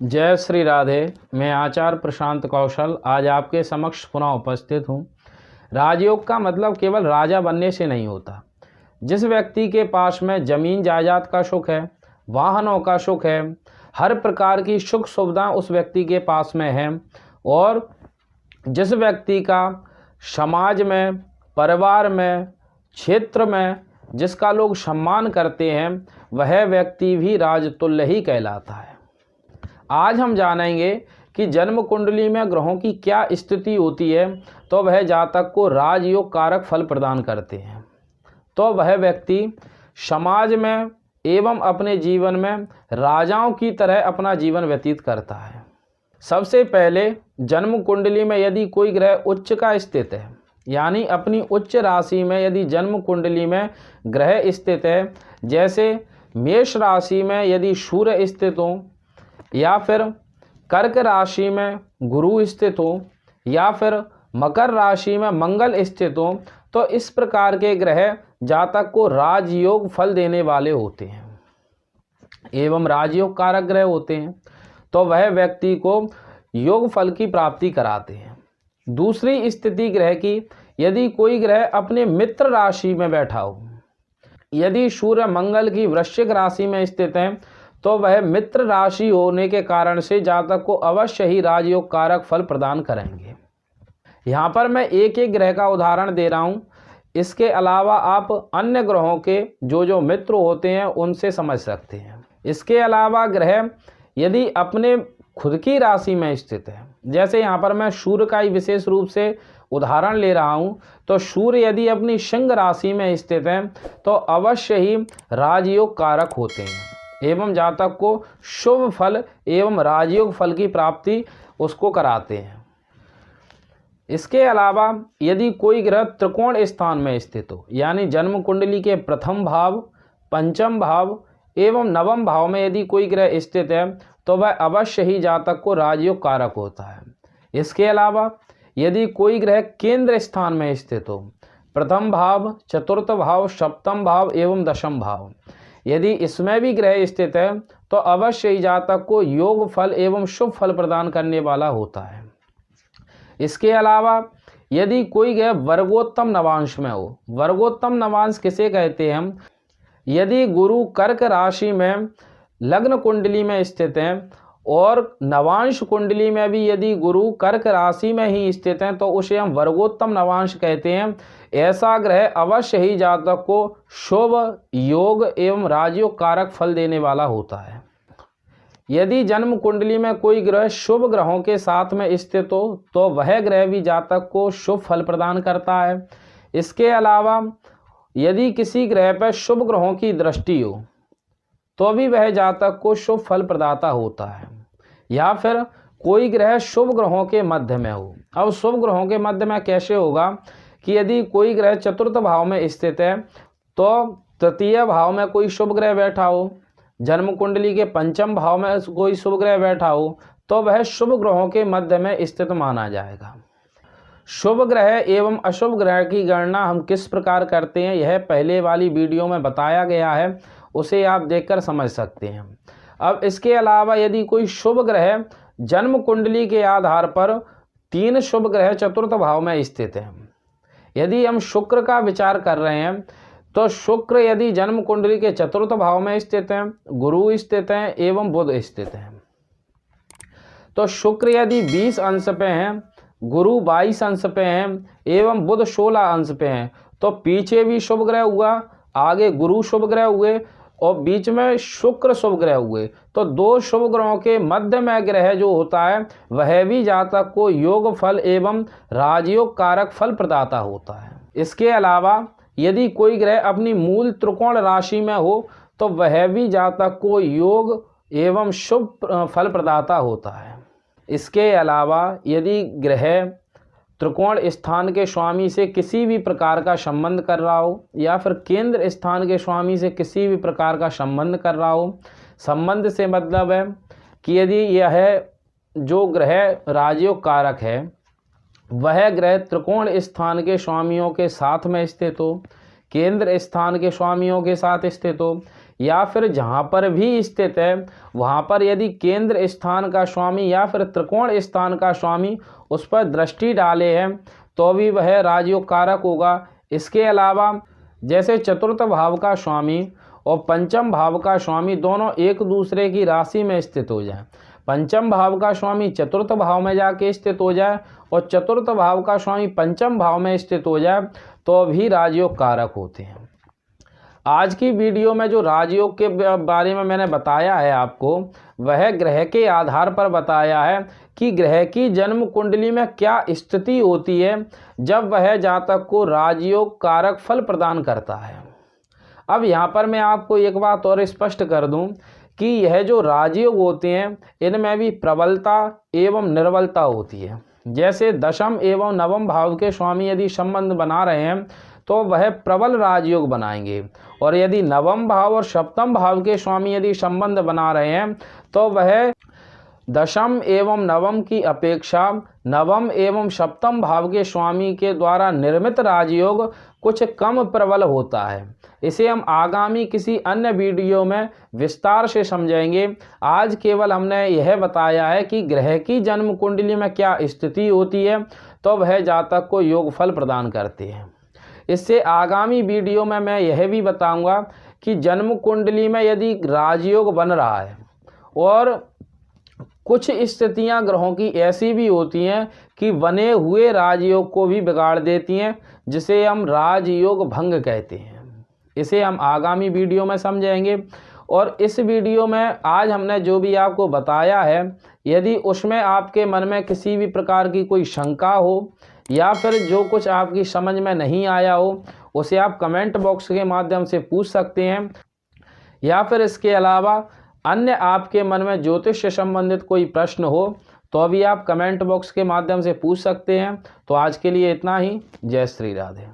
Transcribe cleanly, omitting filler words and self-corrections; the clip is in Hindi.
जय श्री राधे। मैं आचार्य प्रशांत कौशल आज आपके समक्ष पुनः उपस्थित हूँ। राजयोग का मतलब केवल राजा बनने से नहीं होता। जिस व्यक्ति के पास में जमीन जायदाद का सुख है, वाहनों का सुख है, हर प्रकार की सुख सुविधा उस व्यक्ति के पास में है, और जिस व्यक्ति का समाज में, परिवार में, क्षेत्र में जिसका लोग सम्मान करते हैं, वह व्यक्ति भी राजतुल्य ही कहलाता है। आज हम जानेंगे कि जन्म कुंडली में ग्रहों की क्या स्थिति होती है तो वह जातक को राजयोग कारक फल प्रदान करते हैं, तो वह व्यक्ति समाज में एवं अपने जीवन में राजाओं की तरह अपना जीवन व्यतीत करता है। सबसे पहले जन्म कुंडली में यदि कोई ग्रह उच्च का स्थित है, यानी अपनी उच्च राशि में यदि जन्म कुंडली में ग्रह स्थित है, जैसे मेष राशि में यदि सूर्य स्थित हो, या फिर कर्क राशि में गुरु स्थित हो, या फिर मकर राशि में मंगल स्थित हो, तो इस प्रकार के ग्रह जातक को राजयोग फल देने वाले होते हैं एवं राजयोग कारक ग्रह होते हैं, तो वह व्यक्ति को योग फल की प्राप्ति कराते हैं। दूसरी स्थिति ग्रह की, यदि कोई ग्रह अपने मित्र राशि में बैठा हो, यदि सूर्य मंगल की वृश्चिक राशि में स्थित है, तो वह मित्र राशि होने के कारण से जातक को अवश्य ही राजयोग कारक फल प्रदान करेंगे। यहाँ पर मैं एक एक ग्रह का उदाहरण दे रहा हूँ, इसके अलावा आप अन्य ग्रहों के जो मित्र होते हैं उनसे समझ सकते हैं। इसके अलावा ग्रह यदि अपने खुद की राशि में स्थित है, जैसे यहाँ पर मैं सूर्य का ही विशेष रूप से उदाहरण ले रहा हूँ, तो सूर्य यदि अपनी सिंह राशि में स्थित है तो अवश्य ही राजयोग कारक होते हैं एवं जातक को शुभ फल एवं राजयोग फल की प्राप्ति उसको कराते हैं। इसके अलावा यदि कोई ग्रह त्रिकोण स्थान में स्थित हो, यानी जन्म कुंडली के प्रथम भाव, पंचम भाव एवं नवम भाव में यदि कोई ग्रह स्थित है, तो वह अवश्य ही जातक को राजयोग कारक होता है। इसके अलावा यदि कोई ग्रह केंद्र स्थान में स्थित हो, प्रथम भाव, चतुर्थ भाव, सप्तम भाव एवं दशम भाव, यदि इसमें भी ग्रह स्थित है, तो अवश्य ही जातक को योग फल एवं शुभ फल प्रदान करने वाला होता है। इसके अलावा यदि कोई ग्रह वर्गोत्तम नवांश में हो, वर्गोत्तम नवांश किसे कहते हैं हम, यदि गुरु कर्क राशि में लग्न कुंडली में स्थित हैं और नवांश कुंडली में भी यदि गुरु कर्क राशि में ही स्थित हैं, तो उसे हम वर्गोत्तम नवांश कहते हैं। ऐसा ग्रह अवश्य ही जातक को शुभ योग एवं राजयोग कारक फल देने वाला होता है। यदि जन्म कुंडली में कोई ग्रह शुभ ग्रहों के साथ में स्थित हो, तो वह ग्रह भी जातक को शुभ फल प्रदान करता है। इसके अलावा यदि किसी ग्रह पर शुभ ग्रहों की दृष्टि हो, तो भी वह जातक को शुभ फल प्रदाता होता है। या फिर कोई ग्रह शुभ ग्रहों के मध्य में हो। अब शुभ ग्रहों के मध्य में कैसे होगा कि यदि कोई ग्रह चतुर्थ भाव में स्थित है, तो तृतीय भाव में कोई शुभ ग्रह बैठा हो, जन्म कुंडली के पंचम भाव में कोई शुभ ग्रह बैठा हो, तो वह शुभ ग्रहों के मध्य में स्थित माना जाएगा। शुभ ग्रह एवं अशुभ ग्रह की गणना हम किस प्रकार करते हैं, यह पहले वाली वीडियो में बताया गया है, उसे आप देखकर समझ सकते हैं। अब इसके अलावा यदि कोई शुभ ग्रह जन्म कुंडली के आधार पर 3 शुभ ग्रह चतुर्थ भाव में स्थित हैं, यदि हम शुक्र का विचार कर रहे हैं, तो शुक्र यदि जन्म कुंडली के चतुर्थ भाव में स्थित हैं, गुरु स्थित हैं एवं बुध स्थित हैं, तो शुक्र यदि 20 अंश पे हैं, गुरु 22 अंश पे हैं एवं बुध 16 अंश पे हैं, तो पीछे भी शुभ ग्रह हुआ, आगे गुरु शुभ ग्रह हुए और बीच में शुक्र शुभ ग्रह हुए, तो 2 शुभ ग्रहों के मध्य में ग्रह जो होता है वह भी जातक को योग फल एवं राजयोग कारक फल प्रदाता होता है। इसके अलावा यदि कोई ग्रह अपनी मूल त्रिकोण राशि में हो, तो वह भी जातक को योग एवं शुभ फल प्रदाता होता है। इसके अलावा यदि ग्रह त्रिकोण स्थान के स्वामी से किसी भी प्रकार का संबंध कर रहा हो, या फिर केंद्र स्थान के स्वामी से किसी भी प्रकार का संबंध कर रहा हो, संबंध से मतलब है कि यदि यह जो ग्रह राजयोग कारक है वह ग्रह त्रिकोण स्थान के स्वामियों के साथ में स्थित हो, केंद्र स्थान के स्वामियों के साथ स्थित हो, या फिर जहाँ पर भी स्थित है वहाँ पर यदि केंद्र स्थान का स्वामी या फिर त्रिकोण स्थान का स्वामी उस पर दृष्टि डाले हैं तो भी वह राजयोग कारक होगा। इसके अलावा जैसे चतुर्थ भाव का स्वामी और पंचम भाव का स्वामी दोनों एक दूसरे की राशि में स्थित हो जाए, पंचम भाव का स्वामी चतुर्थ भाव में जाके स्थित हो जाए और चतुर्थ भाव का स्वामी पंचम भाव में स्थित हो जाए तो भी राजयोग कारक होते हैं। आज की वीडियो में जो राजयोग के बारे में मैंने बताया है आपको, वह ग्रह के आधार पर बताया है कि ग्रह की जन्म कुंडली में क्या स्थिति होती है जब वह जातक को राजयोग कारक फल प्रदान करता है। अब यहाँ पर मैं आपको एक बात और स्पष्ट कर दूं कि यह जो राजयोग होते हैं इनमें भी प्रबलता एवं निर्बलता होती है। जैसे दशम एवं नवम भाव के स्वामी यदि संबंध बना रहे हैं तो वह प्रबल राजयोग बनाएंगे, और यदि नवम भाव और सप्तम भाव के स्वामी यदि संबंध बना रहे हैं तो वह दशम एवं नवम की अपेक्षा नवम एवं सप्तम भाव के स्वामी के द्वारा निर्मित राजयोग कुछ कम प्रबल होता है। इसे हम आगामी किसी अन्य वीडियो में विस्तार से समझेंगे। आज केवल हमने यह बताया है कि ग्रह की जन्म कुंडली में क्या स्थिति होती है तो वह जातक को योग फल प्रदान करते हैं। इससे आगामी वीडियो में मैं यह भी बताऊंगा कि जन्म कुंडली में यदि राजयोग बन रहा है और कुछ स्थितियां ग्रहों की ऐसी भी होती हैं कि बने हुए राजयोग को भी बिगाड़ देती हैं, जिसे हम राजयोग भंग कहते हैं। इसे हम आगामी वीडियो में समझेंगे। और इस वीडियो में आज हमने जो भी आपको बताया है, यदि उसमें आपके मन में किसी भी प्रकार की कोई शंका हो या फिर जो कुछ आपकी समझ में नहीं आया हो, उसे आप कमेंट बॉक्स के माध्यम से पूछ सकते हैं, या फिर इसके अलावा अन्य आपके मन में ज्योतिष से संबंधित कोई प्रश्न हो तो अभी आप कमेंट बॉक्स के माध्यम से पूछ सकते हैं। तो आज के लिए इतना ही। जय श्री राधे।